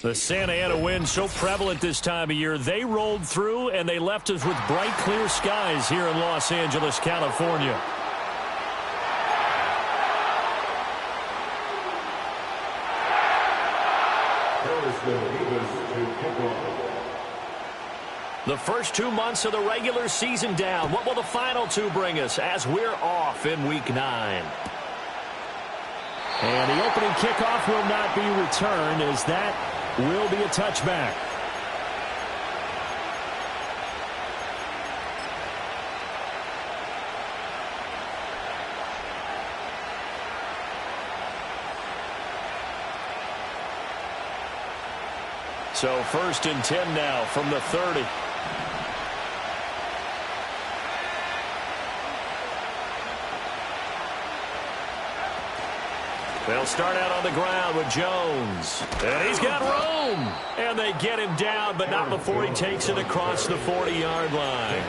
The Santa Ana wind so prevalent this time of year. They rolled through, and they left us with bright, clear skies here in Los Angeles, California. The first 2 months of the regular season down. What will the final two bring us as we're off in Week 9? And the opening kickoff will not be returned, as that will be a touchback. So 1st and 10 now from the 30. They'll start out on the ground with Jones. And he's got room. And they get him down, but not before he takes it across the 40-yard line.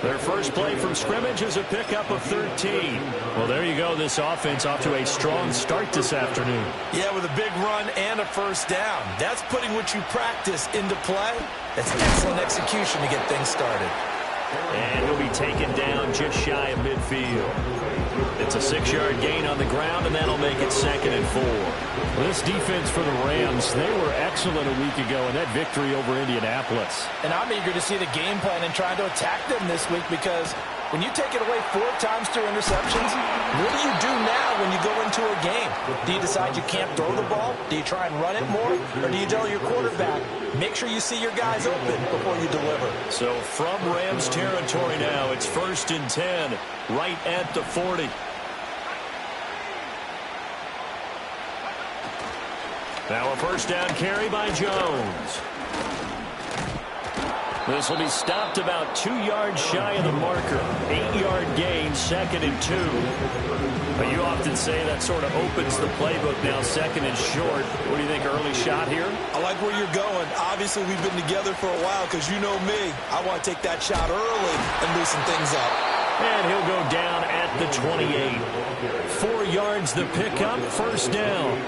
Their first play from scrimmage is a pickup of 13. Well, there you go. This offense off to a strong start this afternoon. Yeah, with a big run and a first down. That's putting what you practice into play. That's excellent execution to get things started. And he'll be taken down just shy of midfield. It's a 6-yard gain on the ground, and that'll make it 2nd and 4. Well, this defense for the Rams, they were excellent a week ago in that victory over Indianapolis. And I'm eager to see the game plan and trying to attack them this week, because when you take it away 4 times through interceptions, what do you do now when you go into a game? Do you decide you can't throw the ball? Do you try and run it more? Or do you tell your quarterback, make sure you see your guys open before you deliver? So from Rams territory now, it's 1st and 10, right at the 40. Now a first down carry by Jones. This will be stopped about 2 yards shy of the marker. 8-yard gain, 2nd and 2. But you often say that sort of opens the playbook now, 2nd and short. What do you think, early shot here? I like where you're going. Obviously, we've been together for a while, because you know me. I want to take that shot early and loosen things up. And he'll go down at the 28. 4 yards the pickup, first down.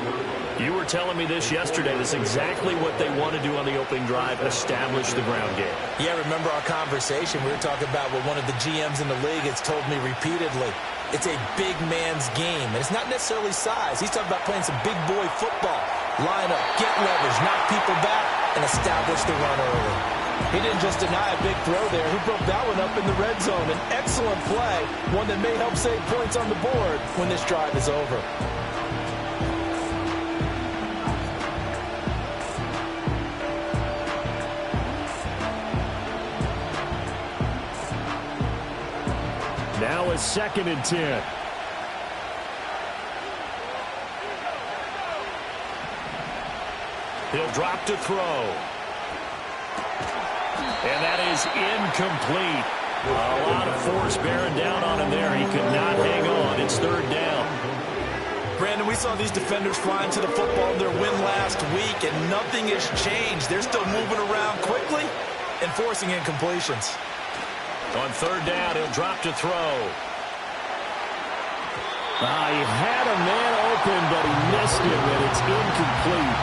You were telling me this yesterday. This is exactly what they want to do on the opening drive, establish the ground game. Yeah, remember our conversation? We were talking about what one of the GMs in the league has told me repeatedly. It's a big man's game, and it's not necessarily size. He's talking about playing some big boy football. Line up, get leverage, knock people back, and establish the run early. He didn't just deny a big throw there. He broke that one up in the red zone. An excellent play, one that may help save points on the board when this drive is over. Now a 2nd and 10. He'll drop to throw. And that is incomplete. A lot of force bearing down on him there. He could not hang on. It's 3rd down. Brandon, we saw these defenders flying to the football in their win last week, and nothing has changed. They're still moving around quickly and forcing incompletions. On 3rd down, he'll drop to throw. He had a man open, but he missed him, and it's incomplete.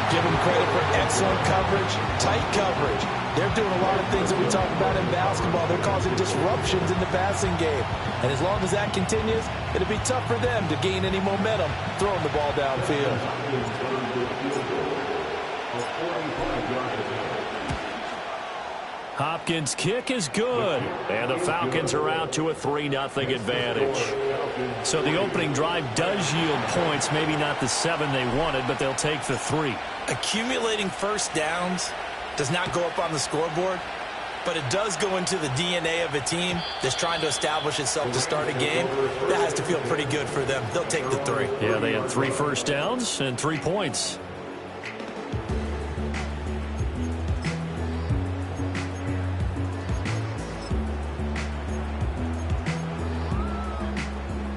Give him credit for excellent coverage, tight coverage. They're doing a lot of things that we talk about in basketball. They're causing disruptions in the passing game. And as long as that continues, it'll be tough for them to gain any momentum throwing the ball downfield. Hopkins' kick is good. And the Falcons are out to a 3-0 advantage. So the opening drive does yield points. Maybe not the 7 they wanted, but they'll take the 3. Accumulating first downs does not go up on the scoreboard, but it does go into the DNA of a team that's trying to establish itself to start a game. That has to feel pretty good for them. They'll take the 3. Yeah, they had 3 first downs and 3 points.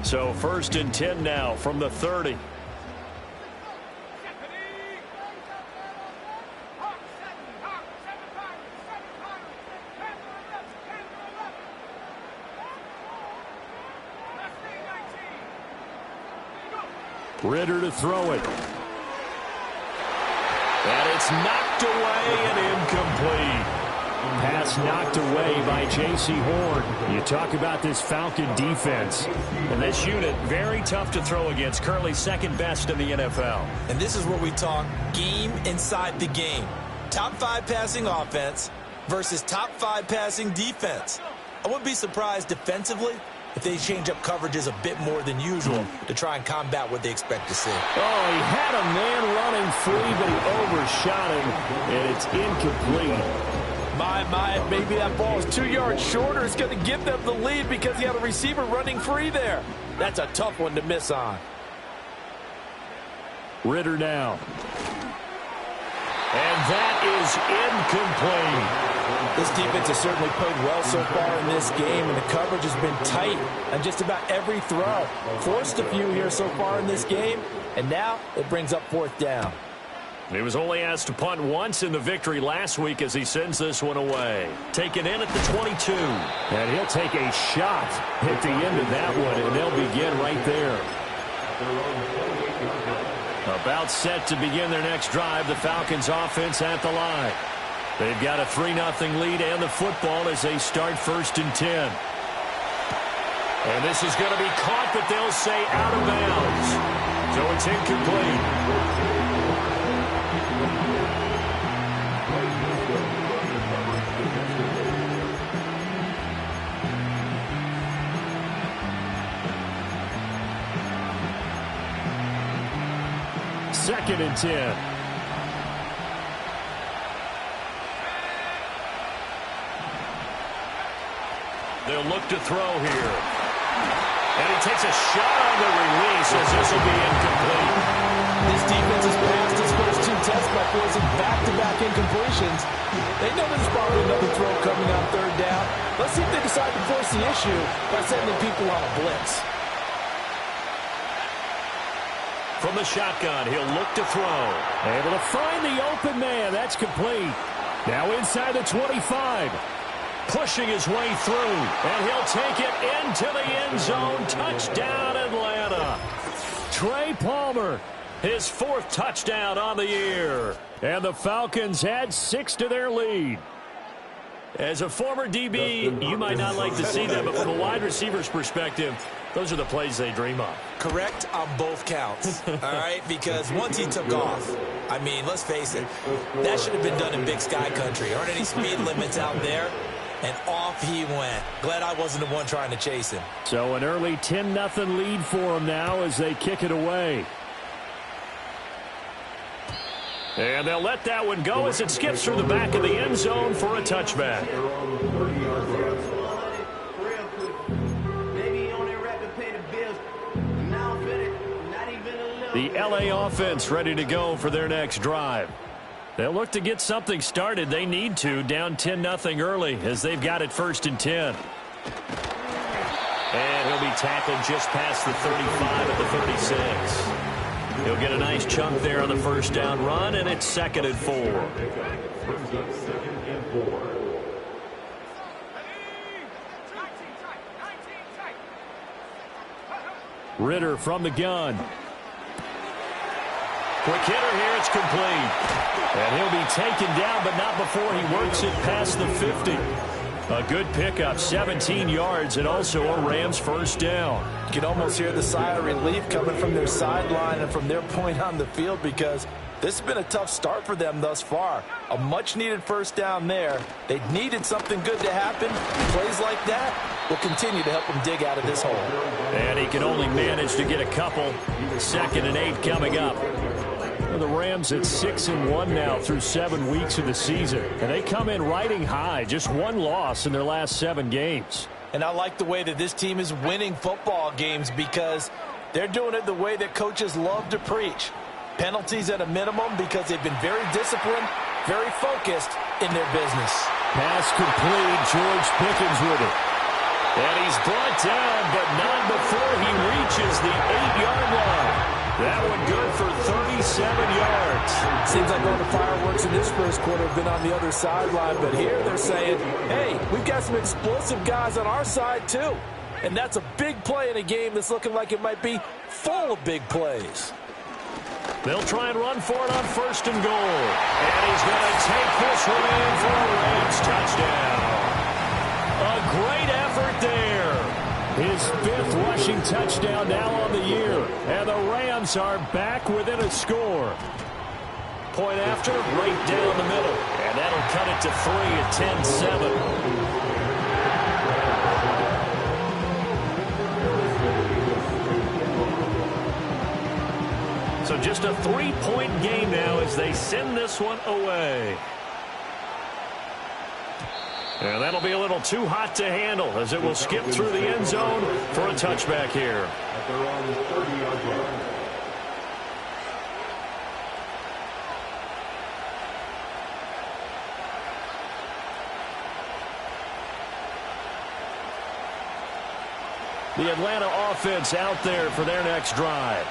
So 1st and 10 now from the 30. Ridder to throw it. And it's knocked away and incomplete. Pass knocked away by J.C. Horn. You talk about this Falcon defense. And this unit, very tough to throw against. Currently second best in the NFL. And this is where we talk game inside the game. Top 5 passing offense versus top 5 passing defense. I wouldn't be surprised defensively if they change up coverages a bit more than usual to try and combat what they expect to see. Oh, he had a man running free, but he overshot him, and it's incomplete. Maybe that ball is 2 yards shorter. It's going to give them the lead because he had a receiver running free there. That's a tough one to miss on. Ridder now. And that is incomplete. This defense has certainly played well so far in this game, and the coverage has been tight on just about every throw. Forced a few here so far in this game, and now it brings up 4th down. He was only asked to punt once in the victory last week as he sends this one away. Taken in at the 22. And he'll take a shot at the end of that one, and they'll begin right there. About set to begin their next drive, the Falcons offense at the line. They've got a 3-0 lead and the football as they start 1st and 10. And this is going to be caught, but they'll say out of bounds. So it's incomplete. Second and 10. They'll look to throw here. And he takes a shot on the release as this will be incomplete. This defense has passed its first 2 tests by forcing back-to-back incompletions. They know there's probably another throw coming on 3rd down. Let's see if they decide to force the issue by sending people on a blitz. From the shotgun, he'll look to throw. Able to find the open man. That's complete. Now inside the 25. Pushing his way through, and he'll take it into the end zone. Touchdown, Atlanta. Trey Palmer. His 4th touchdown on the year. And the Falcons add 6 to their lead. As a former DB, you might not like to see that, but from a wide receiver's perspective, those are the plays they dream of. Correct on both counts, all right? Because once he took off, I mean, let's face it, that should have been done in Big Sky Country. Aren't any speed limits out there? And off he went. Glad I wasn't the one trying to chase him. So an early 10-0 lead for them now as they kick it away. And they'll let that one go as it skips through the back of the end zone for a touchback. The LA offense ready to go for their next drive. They'll look to get something started. They need to, down 10-0 early as they've got it 1st and 10. And he'll be tackled just past the 35 at the 36. He'll get a nice chunk there on the 1st down run, and it's 2nd and 4. Ridder from the gun. Quick hitter here, it's complete. And he'll be taken down, but not before he works it past the 50. A good pickup, 17 yards, and also a Rams 1st down. You can almost hear the sigh of relief coming from their sideline and from their point on the field because this has been a tough start for them thus far. A much-needed 1st down there. They needed something good to happen. Plays like that will continue to help them dig out of this hole. And he can only manage to get a couple. 2nd and 8 coming up. The Rams at 6-1 now through 7 weeks of the season. And they come in riding high. Just 1 loss in their last 7 games. And I like the way that this team is winning football games because they're doing it the way that coaches love to preach. Penalties at a minimum because they've been very disciplined, very focused in their business. Pass complete. George Pickens with it. And he's brought down, but not before he reaches the 8-yard line. That one good for 37 yards. Seems like all the fireworks in this first quarter have been on the other sideline, but here they're saying, hey, we've got some explosive guys on our side too. And that's a big play in a game that's looking like it might be full of big plays. They'll try and run for it on 1st and goal. And he's going to take this one in for a Rams touchdown. A great effort there. His 5th rushing touchdown now on the year. And the Rams are back within a score. Point after, right down the middle. And that'll cut it to 3 at 10-7. So just a 3-point game now as they send this one away. And that'll be a little too hot to handle as it will skip through the end zone for a touchback here. The Atlanta offense out there for their next drive.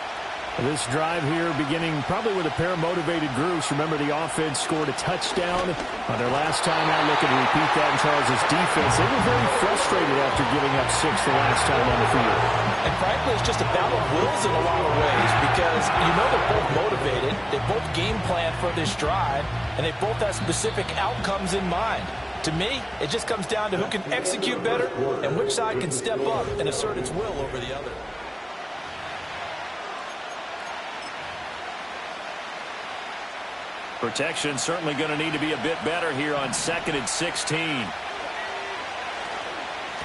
This drive here beginning probably with a pair of motivated groups. Remember, the offense scored a touchdown on their last time out. Looking to repeat that in Charles' defense. They were very frustrated after giving up 6 the last time on the field. And frankly, it's just a battle of wills in a lot of ways because you know they're both motivated. They both game plan for this drive, and they both have specific outcomes in mind. To me, it just comes down to who can execute better and which side can step up and assert its will over the other. Protection certainly going to need to be a bit better here on 2nd and 16.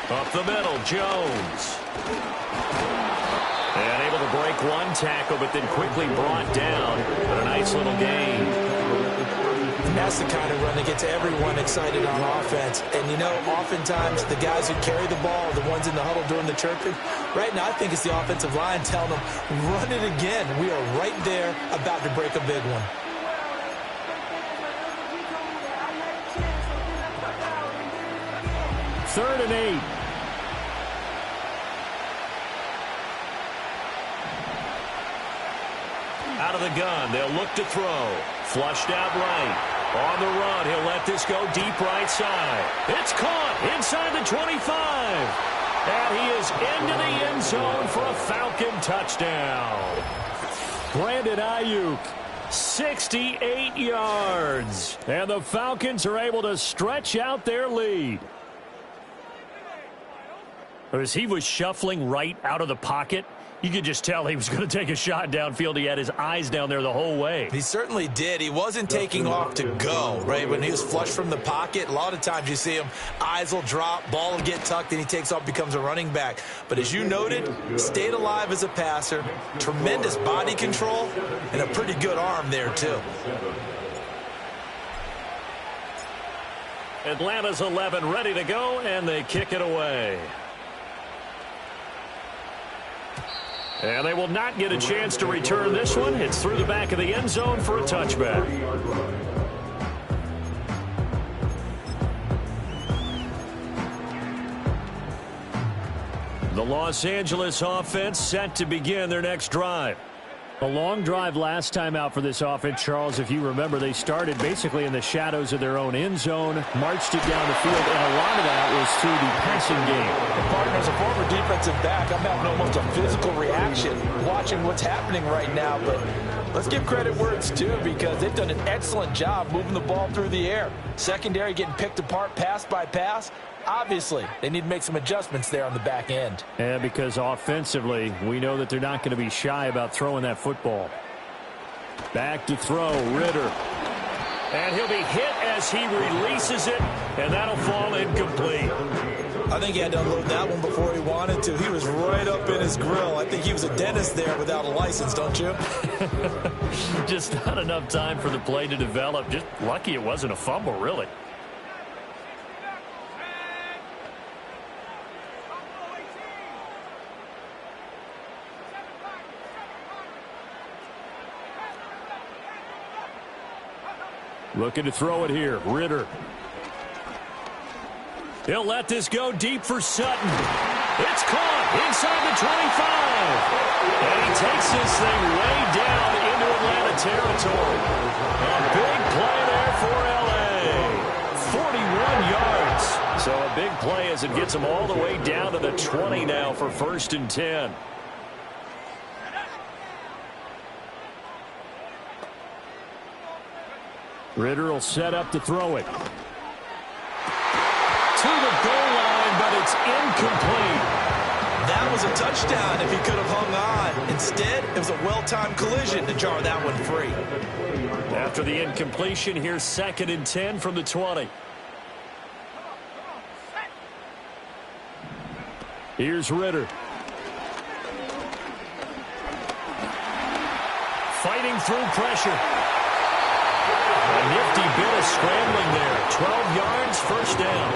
Up the middle, Jones. And able to break one tackle, but then quickly brought down. But a nice little gain. And that's the kind of run that gets everyone excited on offense. And, you know, oftentimes the guys who carry the ball are the ones in the huddle doing the chirping. Right now, I think it's the offensive line telling them, run it again. We are right there about to break a big one. 3rd and 8. Out of the gun, they'll look to throw. Flushed out right. On the run, he'll let this go deep right side. It's caught inside the 25. And he is into the end zone for a Falcon touchdown. Brandon Ayuk, 68 yards. And the Falcons are able to stretch out their lead. As he was shuffling right out of the pocket, you could just tell he was going to take a shot downfield. He had his eyes down there the whole way. He certainly did. He wasn't taking off to go, right? When he was flush from the pocket, a lot of times you see him, eyes will drop, ball will get tucked, and he takes off, becomes a running back. But as you noted, stayed alive as a passer, tremendous body control, and a pretty good arm there, too. Atlanta's 11 ready to go, and they kick it away. And they will not get a chance to return this one. It's through the back of the end zone for a touchback. The Los Angeles offense set to begin their next drive. A long drive last time out for this offense, Charles. If you remember, they started basically in the shadows of their own end zone, marched it down the field, and a lot of that was through the passing game. And partner, as a former defensive back, I'm having almost a physical reaction watching what's happening right now. But let's give credit where it's due because they've done an excellent job moving the ball through the air. Secondary getting picked apart pass by pass. Obviously, they need to make some adjustments there on the back end. And because offensively, we know that they're not going to be shy about throwing that football. Back to throw, Ritter. And he'll be hit as he releases it, and that'll fall incomplete. I think he had to unload that one before he wanted to. He was right up in his grill. I think he was a dentist there without a license, don't you? Just not enough time for the play to develop. Just lucky it wasn't a fumble, really. Looking to throw it here, Ritter. He'll let this go deep for Sutton. It's caught inside the 25. And he takes this thing way down into Atlanta territory. A big play there for L.A. 41 yards. So a big play as it gets him all the way down to the 20 now for 1st and 10. Ritter will set up to throw it. To the goal line, but it's incomplete. That was a touchdown if he could have hung on. Instead, it was a well-timed collision to jar that one free. After the incompletion, here's 2nd and 10 from the 20. Here's Ritter. Fighting through pressure. A nifty bit of scrambling there. 12 yards, first down.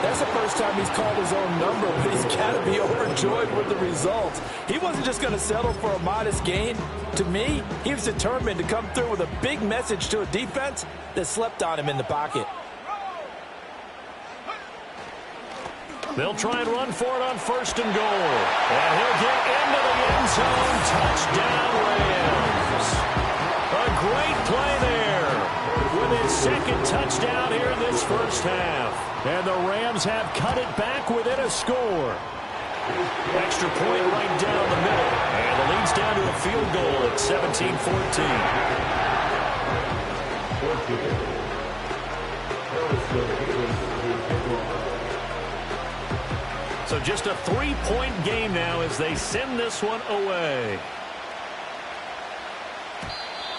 That's the first time he's called his own number, but he's got to be overjoyed with the results. He wasn't just going to settle for a modest gain. To me, he was determined to come through with a big message to a defense that slept on him in the pocket. They'll try and run for it on 1st and goal. And he'll get into the end zone. Touchdown, Rams. A great play there. With his 2nd touchdown here in this first half. And the Rams have cut it back within a score. Extra point right down the middle. And the lead's down to a field goal at 17-14. So just a 3-point game now as they send this one away.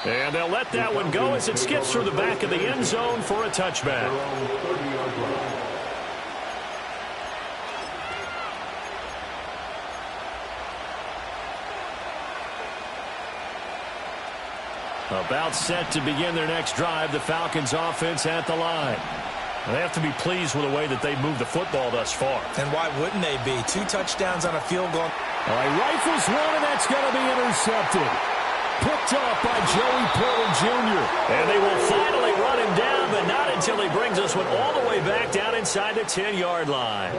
And they'll let that one go as it skips through the back of the end zone for a touchback. About set to begin their next drive, the Falcons offense at the line. They have to be pleased with the way that they've moved the football thus far. And why wouldn't they be? 2 touchdowns on a field goal. All right, rifles one, and that's going to be intercepted. Picked up by Joey Porter Jr. And they will finally run him down, but not until he brings this one all the way back down inside the 10-yard line.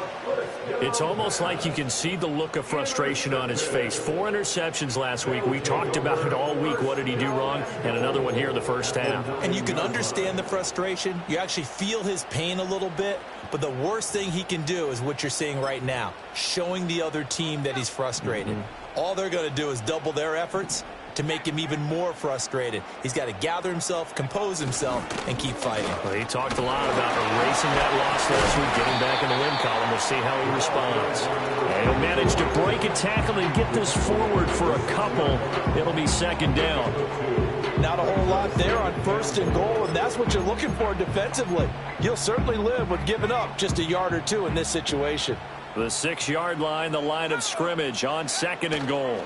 It's almost like you can see the look of frustration on his face. 4 interceptions last week. We talked about it all week. What did he do wrong? And another one here in the first half. And you can understand the frustration. You actually feel his pain a little bit. But the worst thing he can do is what you're seeing right now, showing the other team that he's frustrated. All they're going to do is double their efforts to make him even more frustrated. He's got to gather himself, compose himself, and keep fighting. Well, he talked a lot about erasing that loss last week, getting back in the win column. We'll see how he responds. And he'll manage to break a tackle and get this forward for a couple. It'll be 2nd down. Not a whole lot there on 1st and goal, and that's what you're looking for defensively. You'll certainly live with giving up just a yard or 2 in this situation. The 6-yard line, the line of scrimmage on 2nd and goal.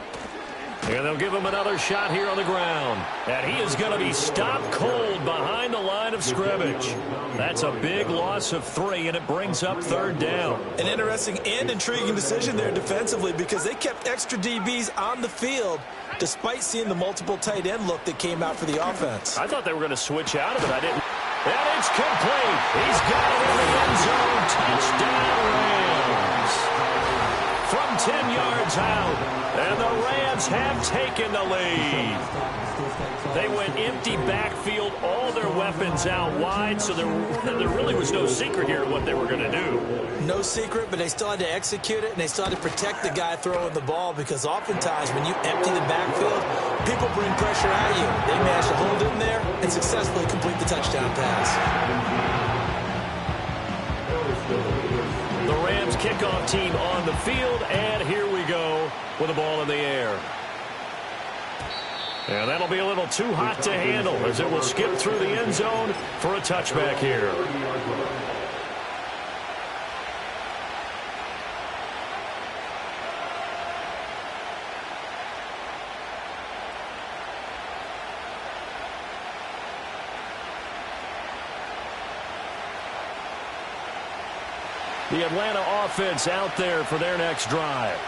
And they'll give him another shot here on the ground. And he is going to be stopped cold behind the line of scrimmage. That's a big loss of 3, and it brings up 3rd down. An interesting and intriguing decision there defensively because they kept extra DBs on the field despite seeing the multiple tight end look that came out for the offense. I thought they were going to switch out of it. I didn't. And it's complete. He's got it in the end zone. Touchdown, Rams. From 10 yards out. And the Rams have taken the lead. They went empty backfield, all their weapons out wide, so there really was no secret here what they were going to do. No secret, but they still had to execute it, and they still had to protect the guy throwing the ball because oftentimes when you empty the backfield, people bring pressure at you. They managed to hold in there and successfully complete the touchdown pass. The Rams kickoff team on the field, and here we go with the ball in the air. And that'll be a little too hot to handle as it will skip through the end zone for a touchback here. The Atlanta offense out there for their next drive.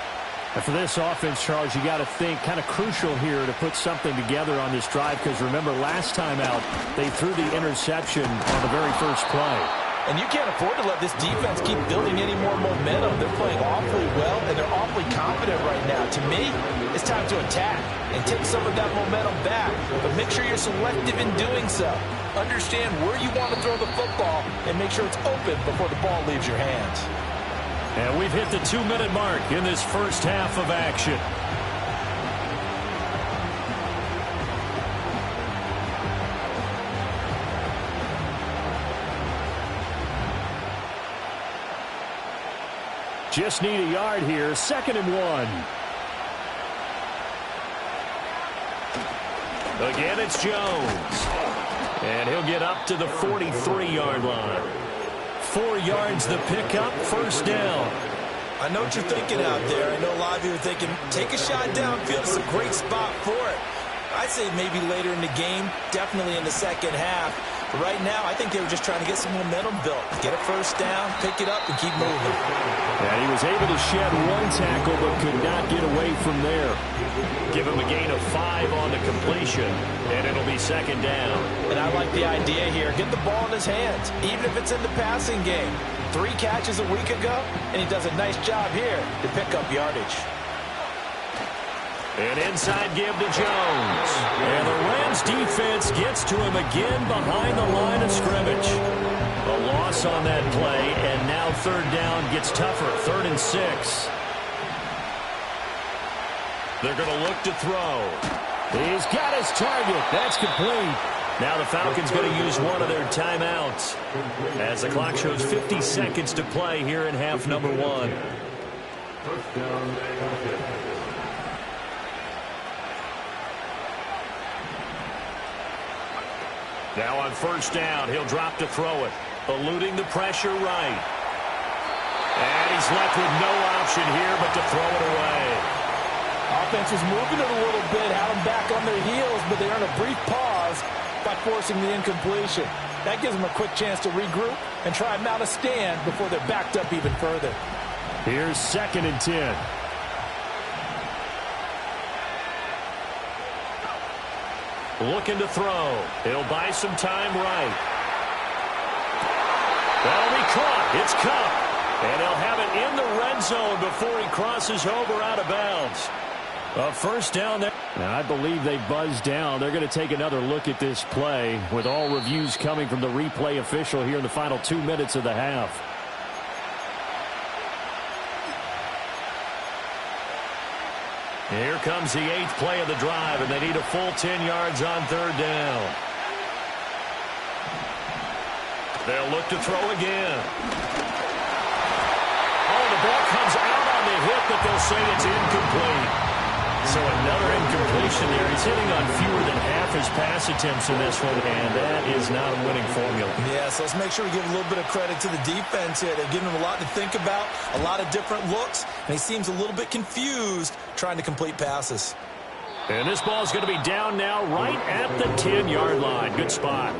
And for this offense, Charles, you got to think kind of crucial here to put something together on this drive because remember last time out they threw the interception on the very first play. And you can't afford to let this defense keep building any more momentum. They're playing awfully well, and they're awfully confident right now. To me, it's time to attack and take some of that momentum back. But make sure you're selective in doing so. Understand where you want to throw the football and make sure it's open before the ball leaves your hands. And we've hit the 2-minute mark in this first half of action. Just need a yard here. 2nd and 1. Again, it's Jones. And he'll get up to the 43-yard line. 4 yards the pickup, 1st down. I know what you're thinking out there. I know a lot of you are thinking, take a shot downfield. It's a great spot for it. I'd say maybe later in the game, definitely in the second half. But right now, I think they were just trying to get some momentum built. Get a 1st down, pick it up, and keep moving. And he was able to shed 1 tackle, but could not get away from there. Give him a gain of 5 on the completion, and it'll be 2nd down. And I like the idea here. Get the ball in his hands, even if it's in the passing game. 3 catches a week ago, and he does a nice job here to pick up yardage. An inside give to Jones. And the Rams defense gets to him again behind the line of scrimmage. A loss on that play, and now 3rd down gets tougher. 3rd and 6. They're going to look to throw. He's got his target. That's complete. Now the Falcons going to use one of their timeouts as the clock shows 50 seconds to play here in half number 1. Now on 1st down, he'll drop to throw it, eluding the pressure right. And he's left with no option here but to throw it away. Offense was moving it a little bit, had them back on their heels, but they earn a brief pause by forcing the incompletion. That gives them a quick chance to regroup and try and mount a stand before they're backed up even further. Here's 2nd and 10. Looking to throw. He'll buy some time right. That'll be caught. It's Kupp. And he'll have it in the red zone before he crosses over out of bounds. A 1st down there. Now, I believe they buzzed down. They're going to take another look at this play with all reviews coming from the replay official here in the final 2 minutes of the half. Here comes the 8th play of the drive, and they need a full 10 yards on 3rd down. They'll look to throw again. Oh, the ball comes out on the hit, but they'll say it's incomplete. So another incompletion there. He's hitting on fewer than half his pass attempts in this one, and that is not a winning formula. Yeah, so let's make sure we give a little bit of credit to the defense here. They've given him a lot to think about, a lot of different looks, and he seems a little bit confused trying to complete passes. And this ball is going to be down now right at the 10-yard line. Good spot.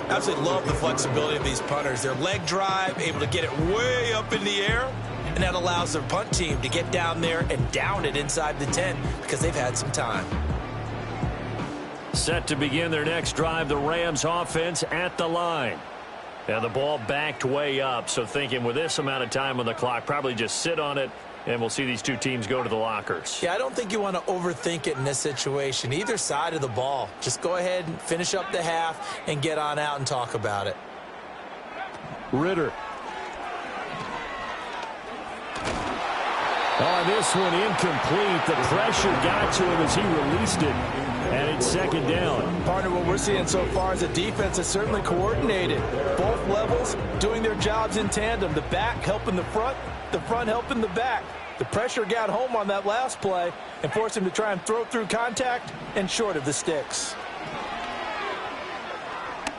Absolutely love the flexibility of these punters. Their leg drive, able to get it way up in the air, and that allows their punt team to get down there and down it inside the 10 because they've had some time. Set to begin their next drive, the Rams offense at the line. And the ball backed way up, so thinking with this amount of time on the clock, probably just sit on it, and we'll see these two teams go to the lockers. Yeah, I don't think you want to overthink it in this situation. Either side of the ball. Just go ahead and finish up the half and get on out and talk about it. Ritter. On this one, incomplete. The pressure got to him as he released it. And it's 2nd down. Partner, what we're seeing so far is the defense is certainly coordinated. Both levels doing their jobs in tandem. The back helping the front helping the back. The pressure got home on that last play and forced him to try and throw through contact and short of the sticks.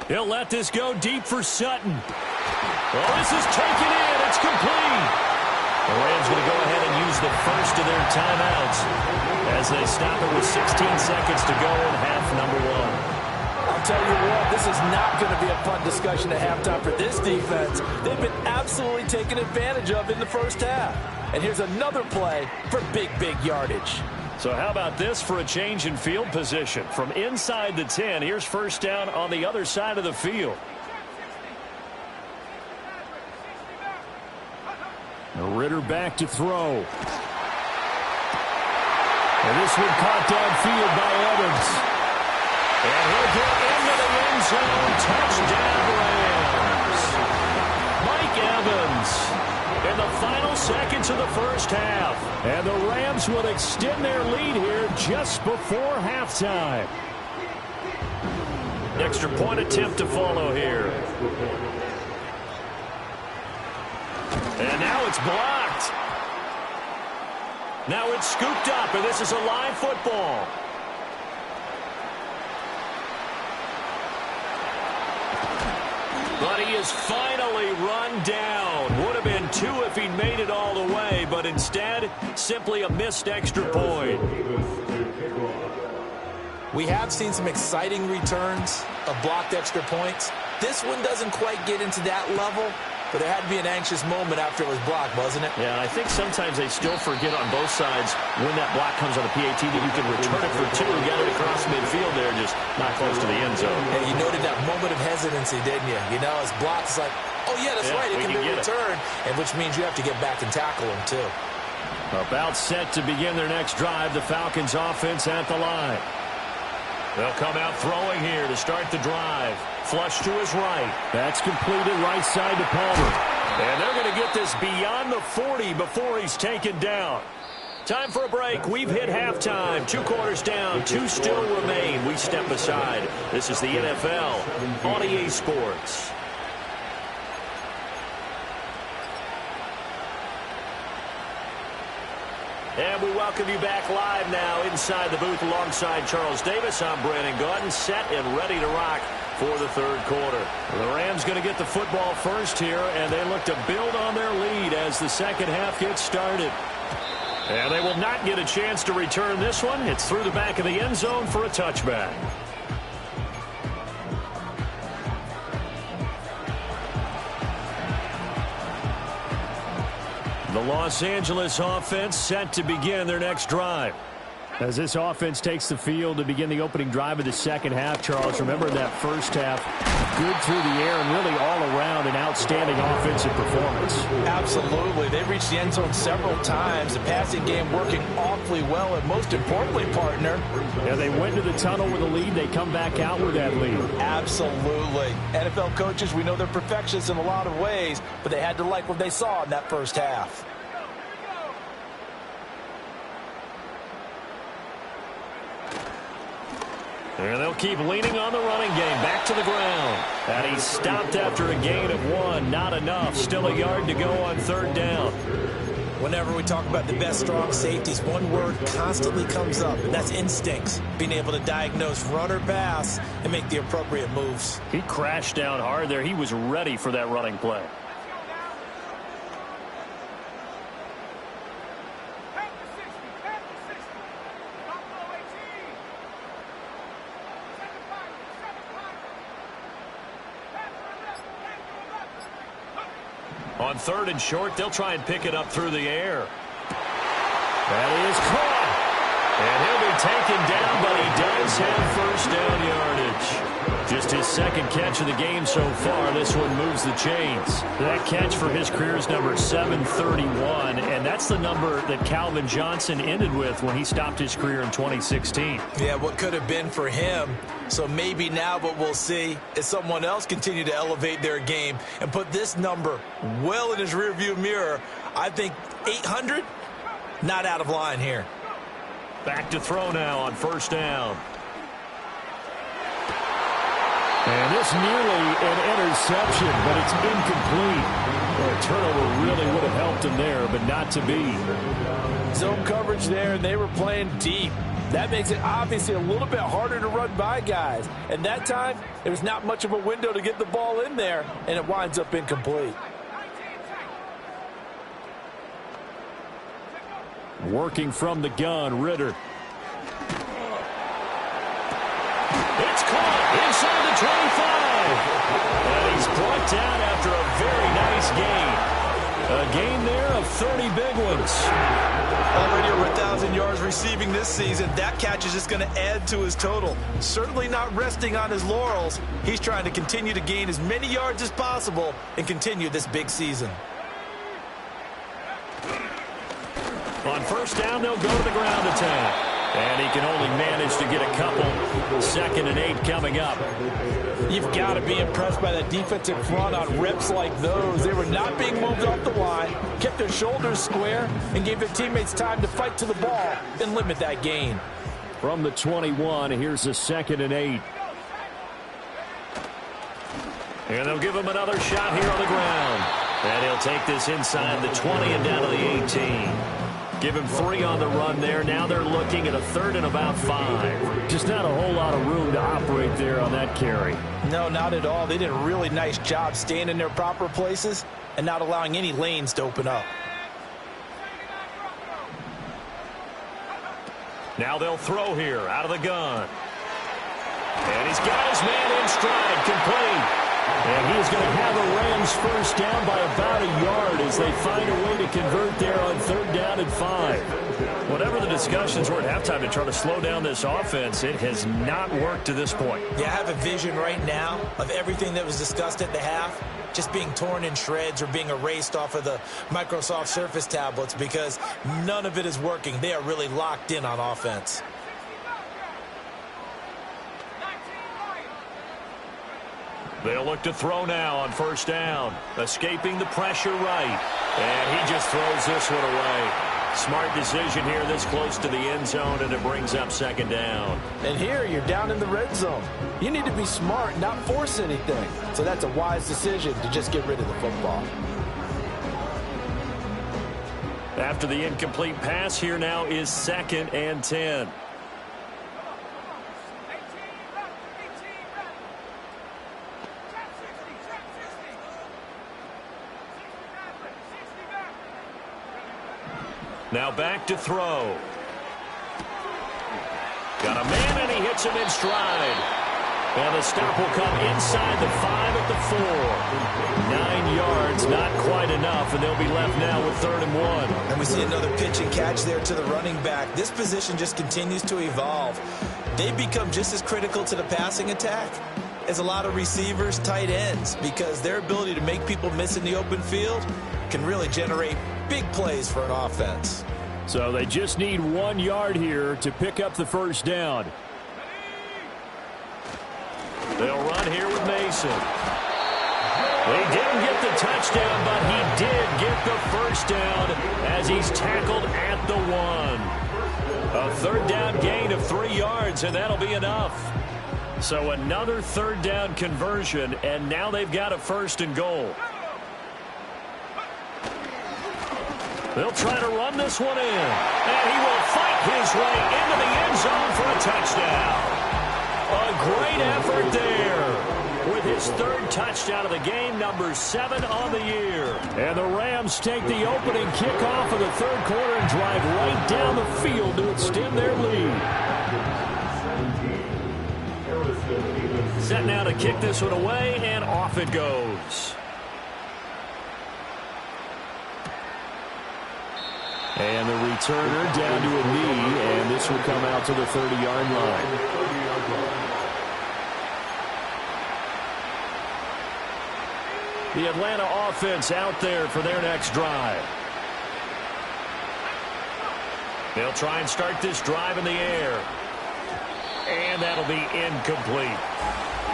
He'll let this go deep for Sutton. Well, this is taken in. It's complete. The Rams going to go ahead and use the first of their timeouts as they stop it with 16 seconds to go in half number 1. I'll tell you what, this is not going to be a fun discussion at halftime for this defense. They've been absolutely taken advantage of in the first half. And here's another play for big yardage. So how about this for a change in field position? From inside the 10, here's first down on the other side of the field. Ritter back to throw. And this one caught downfield by Evans. And he'll get into the end zone. Touchdown Rams. Mike Evans in the final seconds of the first half. And the Rams will extend their lead here just before halftime. Extra point attempt to follow here. And now it's blocked. Now it's scooped up, and this is a live football. But he is finally run down. Would have been 2 if he'd made it all the way, but instead, simply a missed extra point. We have seen some exciting returns of blocked extra points. This one doesn't quite get into that level, but there had to be an anxious moment after it was blocked, wasn't it? Yeah, and I think sometimes they still forget on both sides when that block comes on the PAT that you can return it for 2. Got it across midfield there, just not close to the end zone. Hey, you noted that moment of hesitancy, didn't you? You know, it's blocked. It's like, oh, yeah, that's right. It can be returned, and which means you have to get back and tackle him, too. About set to begin their next drive, the Falcons offense at the line. They'll come out throwing here to start the drive. Flush to his right. That's completed right side to Palmer. And they're going to get this beyond the 40 before he's taken down. Time for a break. We've hit halftime. 2 quarters down. 2 still remain. We step aside. This is the NFL on EA Sports. And we welcome you back live now inside the booth alongside Charles Davis. I'm Brandon Gaudin, set and ready to rock for the third quarter. The Rams going to get the football first here, and they look to build on their lead as the second half gets started. And they will not get a chance to return this one. It's through the back of the end zone for a touchback. The Los Angeles offense set to begin their next drive. As this offense takes the field to begin the opening drive of the second half, Charles, remember that first half, good through the air and really all around an outstanding offensive performance. Absolutely. They reached the end zone several times. The passing game working awfully well, and most importantly, partner. Yeah, they went to the tunnel with a lead. They come back out with that lead. Absolutely. NFL coaches, we know they're perfectionists in a lot of ways, but they had to like what they saw in that first half. And they'll keep leaning on the running game. Back to the ground. And he's stopped after a gain of 1. Not enough. Still a yard to go on third down. Whenever we talk about the best strong safeties, one word constantly comes up, and that's instincts. Being able to diagnose run or pass and make the appropriate moves. He crashed down hard there. He was ready for that running play. On third and short, they'll try and pick it up through the air. That is caught. And he'll be taken down, but he does have first down yardage. Just his second catch of the game so far. This one moves the chains. That catch for his career is number 731, and that's the number that Calvin Johnson ended with when he stopped his career in 2016. Yeah, what could have been for him. So maybe now what we'll see is someone else continue to elevate their game and put this number well in his rearview mirror. I think 800, not out of line here. Back to throw now on first down. And this nearly an interception, but it's incomplete. Well, a turnover really would have helped him there, but not to be. Zone coverage there, and they were playing deep. That makes it obviously a little bit harder to run by guys. And that time, there was not much of a window to get the ball in there, and it winds up incomplete. Working from the gun, Ritter. It's caught inside the 25. And he's brought down after a very nice gain. A gain there of 30 big ones. Already over 1,000 yards receiving this season. That catch is just going to add to his total. Certainly not resting on his laurels. He's trying to continue to gain as many yards as possible and continue this big season. On first down, they'll go to the ground attack. And he can only manage to get a couple. 2nd and 8 coming up. You've got to be impressed by the defensive front on reps like those. They were not being moved off the line, kept their shoulders square, and gave their teammates time to fight to the ball and limit that gain. From the 21, here's a 2nd and 8. And they'll give him another shot here on the ground. And he'll take this inside the 20 and down to the 18. Give him 3 on the run there. Now they're looking at a 3rd and about 5. Just not a whole lot of room to operate there on that carry. No, not at all. They did a really nice job staying in their proper places and not allowing any lanes to open up. Now they'll throw here out of the gun. And he's got his man in stride, complete. And he is going to have a Rams first down by about a yard as they find a way to convert there on 3rd down and 5. Whatever the discussions were at halftime to try to slow down this offense, it has not worked to this point. Yeah, I have a vision right now of everything that was discussed at the half just being torn in shreds or being erased off of the Microsoft Surface tablets because none of it is working. They are really locked in on offense. They'll look to throw now on 1st down. Escaping the pressure right. And he just throws this one away. Smart decision here this close to the end zone, and it brings up 2nd down. And here you're down in the red zone. You need to be smart, not force anything. So that's a wise decision to just get rid of the football. After the incomplete pass, here now is 2nd and 10. Now back to throw. Got a man, and he hits him in stride. And the stop will come inside the 5 at the 4. 9 yards, not quite enough, and they'll be left now with 3rd and 1. And we see another pitch and catch there to the running back. This position just continues to evolve. They become just as critical to the passing attack as a lot of receivers, tight ends, because their ability to make people miss in the open field can really generate big plays for an offense. So they just need 1 yard here to pick up the 1st down. They'll run here with Mason. They didn't get the touchdown, but he did get the 1st down as he's tackled at the 1. A 3rd down gain of 3 yards, and that'll be enough. So another 3rd down conversion, and now they've got a 1st and goal. They'll try to run this one in, and he will fight his way into the end zone for a touchdown. A great effort there with his 3rd touchdown of the game, number 7 on the year. And the Rams take the opening kickoff of the 3rd quarter and drive right down the field to extend their lead. Set now to kick this one away, and off it goes. And the returner down to a knee, and this will come out to the 30-yard line. The Atlanta offense out there for their next drive. They'll try and start this drive in the air. And that'll be incomplete.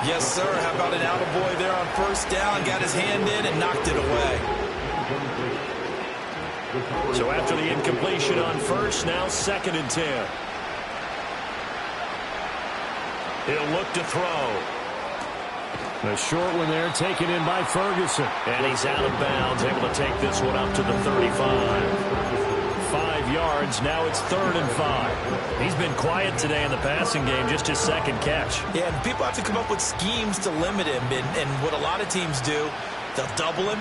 Yes, sir. How about an attaboy there on 1st down? Got his hand in and knocked it away. So after the incompletion on 1st, now 2nd and 10. He'll look to throw. A short one there taken in by Ferguson. And he's out of bounds, able to take this one up to the 35. 5 yards, now it's 3rd and 5. He's been quiet today in the passing game, just his 2nd catch. Yeah, and people have to come up with schemes to limit him, and what a lot of teams do, they'll double him,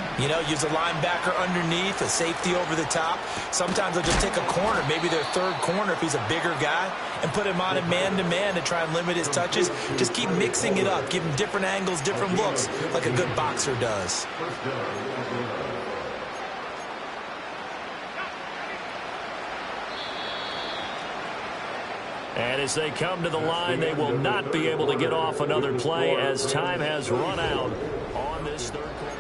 use a linebacker underneath, a safety over the top. Sometimes they'll just take a corner, maybe their 3rd corner if he's a bigger guy, and put him on a man-to-man to try and limit his touches. Just keep mixing it up, give him different angles, different looks, like a good boxer does. And as they come to the line, they will not be able to get off another play as time has run out on this 3rd quarter.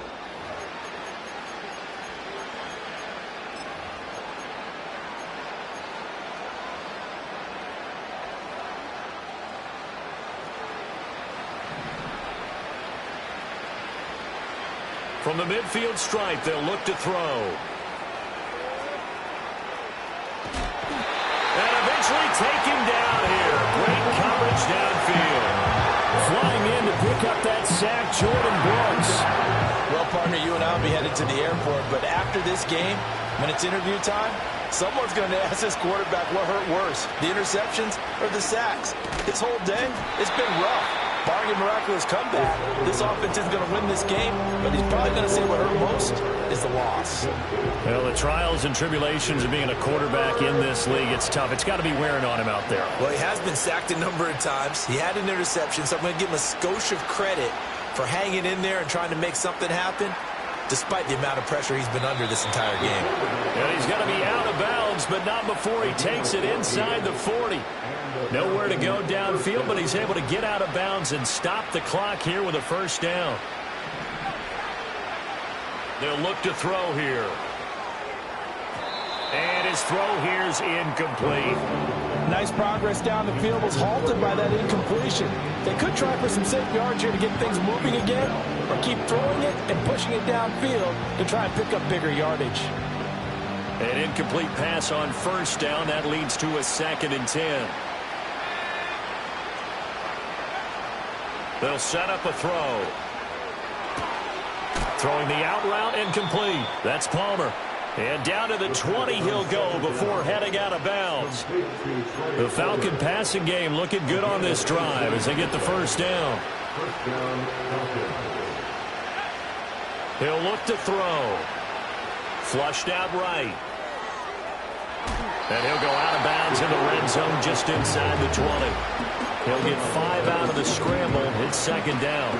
From the midfield stripe, they'll look to throw. And eventually taken down here. Great coverage downfield. Flying in to pick up that sack, Jordan Brooks. Well, partner, you and I will be headed to the airport, but after this game, When it's interview time, someone's going to ask this quarterback what hurt worse, the interceptions or the sacks. His whole day, it's been rough. Barring a miraculous comeback, this offense isn't going to win this game, but he's probably going to say what hurt most is the loss. Well, the trials and tribulations of being a quarterback in this league, it's tough. It's got to be wearing on him out there. Well, he has been sacked a number of times. He had an interception, so I'm going to give him a skosh of credit for hanging in there and trying to make something happen, despite the amount of pressure he's been under this entire game. And he's going to be out of bounds, but not before he takes it inside the 40. Nowhere to go downfield, but he's able to get out of bounds and stop the clock here with a first down. They'll look to throw here. And his throw here is incomplete. Nice progress down the field was halted by that incompletion. They could try for some safe yards here to get things moving again, or keep throwing it and pushing it downfield to try and pick up bigger yardage. An incomplete pass on first down. That leads to a 2nd and 10. They'll set up a throw. Throwing the out route incomplete. That's Palmer. And down to the 20 he'll go before heading out of bounds. The Falcon passing game looking good on this drive as they get the first down. He'll look to throw. Flushed out right. And he'll go out of bounds in the red zone just inside the 20. He'll get 5 out of the scramble. It's 2nd down.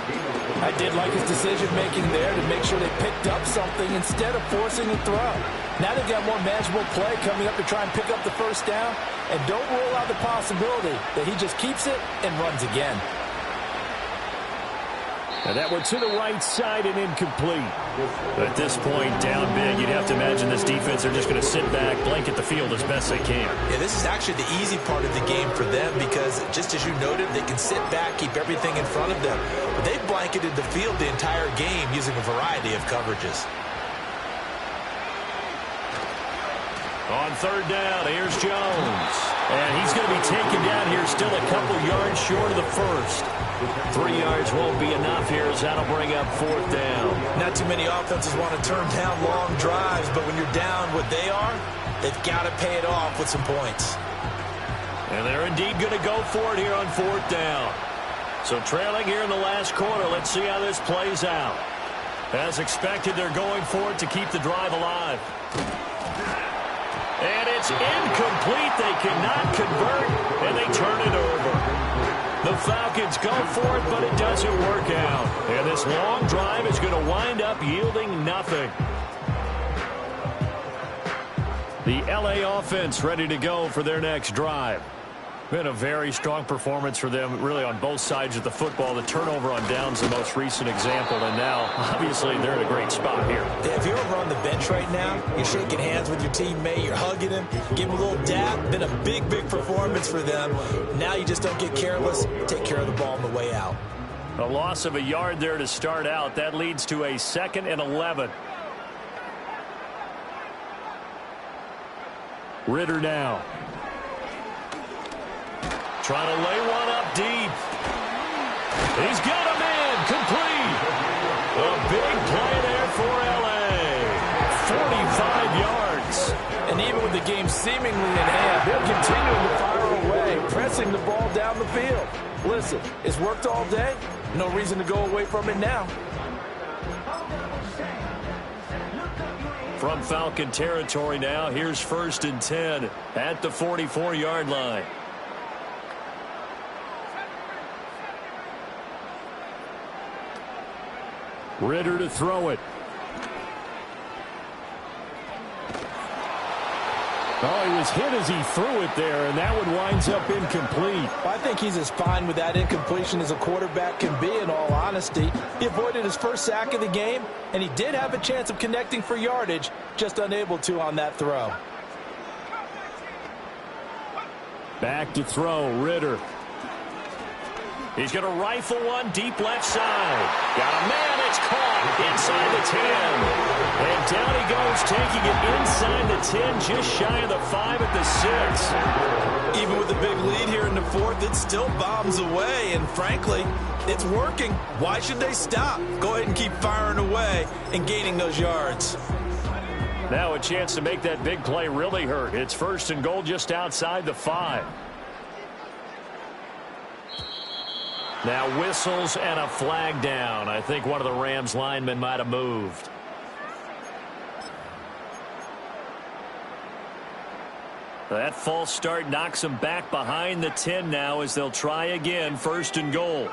I did like his decision-making there to make sure they picked up something instead of forcing a throw. Now they've got more manageable play coming up to try and pick up the first down. And don't rule out the possibility that he just keeps it and runs again. And that one to the right side and incomplete. At this point, down big, you'd have to imagine this defense, they're just going to sit back, blanket the field as best they can. Yeah, this is actually the easy part of the game for them because, just as you noted, they can sit back, keep everything in front of them. But they've blanketed the field the entire game using a variety of coverages. On 3rd down, here's Jones. And he's going to be taken down here still a couple yards short of the first. 3 yards won't be enough here as that'll bring up 4th down. Not too many offenses want to turn down long drives, but when you're down what they are, they've got to pay it off with some points. And they're indeed going to go for it here on 4th down. So trailing here in the last quarter, let's see how this plays out. As expected, they're going for it to keep the drive alive. And it's incomplete. They cannot convert, and they turn it over. The Falcons go for it, but it doesn't work out. And this long drive is going to wind up yielding nothing. The LA offense ready to go for their next drive. Been a very strong performance for them, really, on both sides of the football. The turnover on downs, the most recent example, and now, obviously, they're in a great spot here. Yeah, if you're over on the bench right now, you're shaking hands with your teammate, you're hugging him, give him a little dap. Been a big, big performance for them. Now you just don't get careless. Take care of the ball on the way out. A loss of a yard there to start out. That leads to a 2nd and 11. Ridder now. Trying to lay one up deep. He's got a man complete. A big play there for L.A. 45 yards. And even with the game seemingly in hand, they're continuing to fire away, pressing the ball down the field. Listen, it's worked all day. No reason to go away from it now. From Falcon territory now, here's 1st and 10 at the 44-yard line. Ridder to throw it. Oh, he was hit as he threw it there, and that one winds up incomplete. I think he's as fine with that incompletion as a quarterback can be, in all honesty. He avoided his first sack of the game, and he did have a chance of connecting for yardage, just unable to on that throw. Back to throw, Ridder. He's going to rifle one deep left side. Got a man. It's caught inside the 10. And down he goes, taking it inside the 10, just shy of the 5 at the 6. Even with the big lead here in the 4th, it still bombs away. And frankly, it's working. Why should they stop? Go ahead and keep firing away and gaining those yards. Now a chance to make that big play really hurt. It's 1st and goal just outside the 5. Now whistles and a flag down. I think one of the Rams linemen might have moved. That false start knocks them back behind the 10 now as they'll try again. 1st and goal.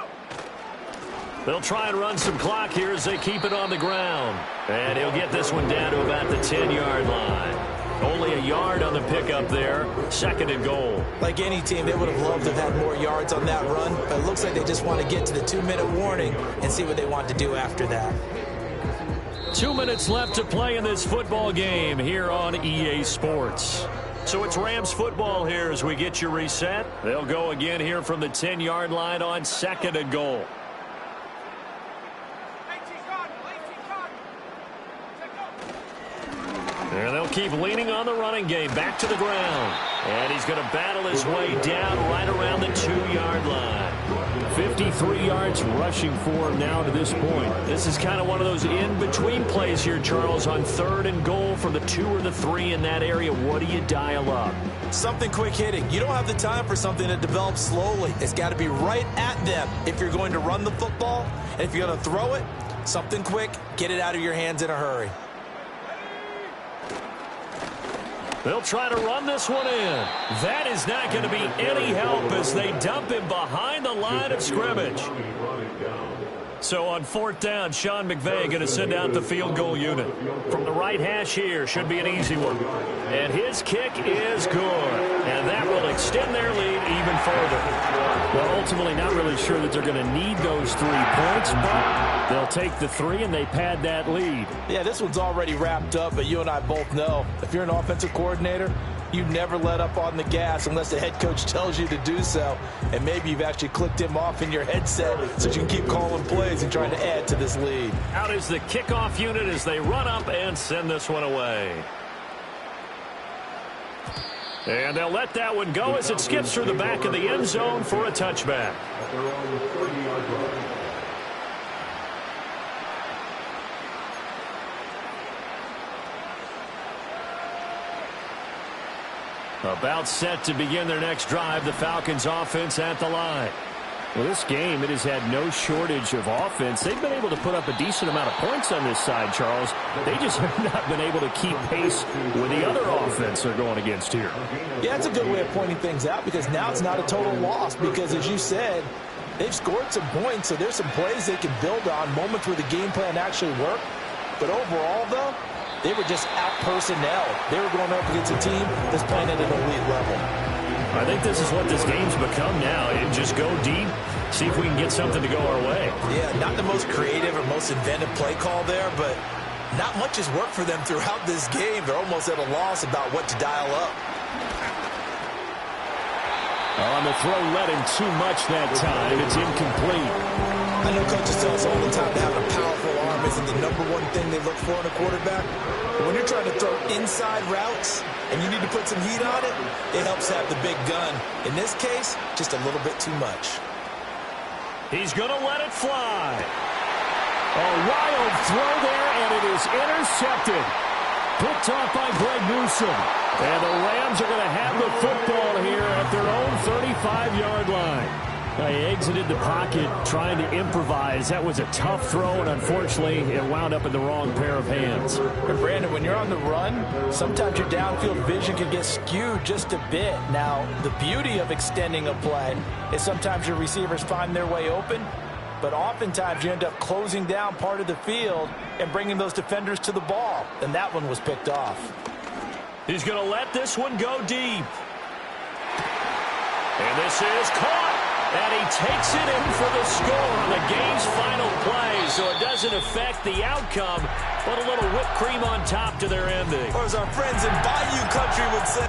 They'll try and run some clock here as they keep it on the ground. And he'll get this one down to about the 10-yard line. Only a yard on the pickup there. 2nd and goal. Like any team, they would have loved to have had more yards on that run, but it looks like they just want to get to the 2-minute warning and see what they want to do after that. 2 minutes left to play in this football game here on EA Sports. So it's Rams football here as we get you reset. They'll go again here from the 10-yard line on 2nd and goal. And they'll keep leaning on the running game. Back to the ground. And he's going to battle his way down right around the 2-yard line. 53 yards rushing for him now to this point. This is kind of one of those in-between plays here, Charles, on 3rd and goal from the 2 or the 3 in that area. What do you dial up? Something quick hitting. You don't have the time for something that develops slowly. It's got to be right at them if you're going to run the football. And if you're going to throw it, something quick, get it out of your hands in a hurry. They'll try to run this one in. That is not going to be any help as they dump him behind the line of scrimmage. So on 4th down, Sean McVay going to send out the field goal unit. From the right hash here, should be an easy one. And his kick is good. And that will extend their lead even further. Well, ultimately not really sure that they're going to need those 3 points, but they'll take the 3 and they pad that lead. Yeah, this one's already wrapped up, but you and I both know if you're an offensive coordinator, you never let up on the gas unless the head coach tells you to do so. And maybe you've actually clicked him off in your headset so you can keep calling plays and trying to add to this lead. Out is the kickoff unit as they run up and send this one away. And they'll let that one go as it skips through the back of the end zone for a touchback. About set to begin their next drive, the Falcons offense at the line. Well, this game, it has had no shortage of offense. They've been able to put up a decent amount of points on this side, Charles. They just have not been able to keep pace with the other offense they're going against here. Yeah, that's a good way of pointing things out because now it's not a total loss because, as you said, they've scored some points, so there's some plays they can build on, moments where the game plan actually worked. But overall, though, they were just out-personnel. They were going up against a team that's playing at an elite level. I think this is what this game's become now. And just go deep, see if we can get something to go our way. Yeah, not the most creative or most inventive play call there, but not much has worked for them throughout this game. They're almost at a loss about what to dial up. On the throw, let him too much that time. It's incomplete. I know coaches tell us all the time that having a powerful arm isn't the #1 thing they look for in a quarterback. But when you're trying to throw inside routes and you need to put some heat on it, it helps have the big gun. In this case, just a little bit too much. He's going to let it fly. A wild throw there, and it is intercepted. Picked off by Greg Newsome. And the Rams are going to have the football here at their own 35-yard line. They exited the pocket trying to improvise. That was a tough throw, and unfortunately, it wound up in the wrong pair of hands. And Brandon, when you're on the run, sometimes your downfield vision can get skewed just a bit. Now, the beauty of extending a play is sometimes your receivers find their way open, but oftentimes you end up closing down part of the field and bringing those defenders to the ball, and that one was picked off. He's going to let this one go deep. And this is caught. And he takes it in for the score on the game's final play. So it doesn't affect the outcome, but a little whipped cream on top to their ending. Or as our friends in Bayou Country would say.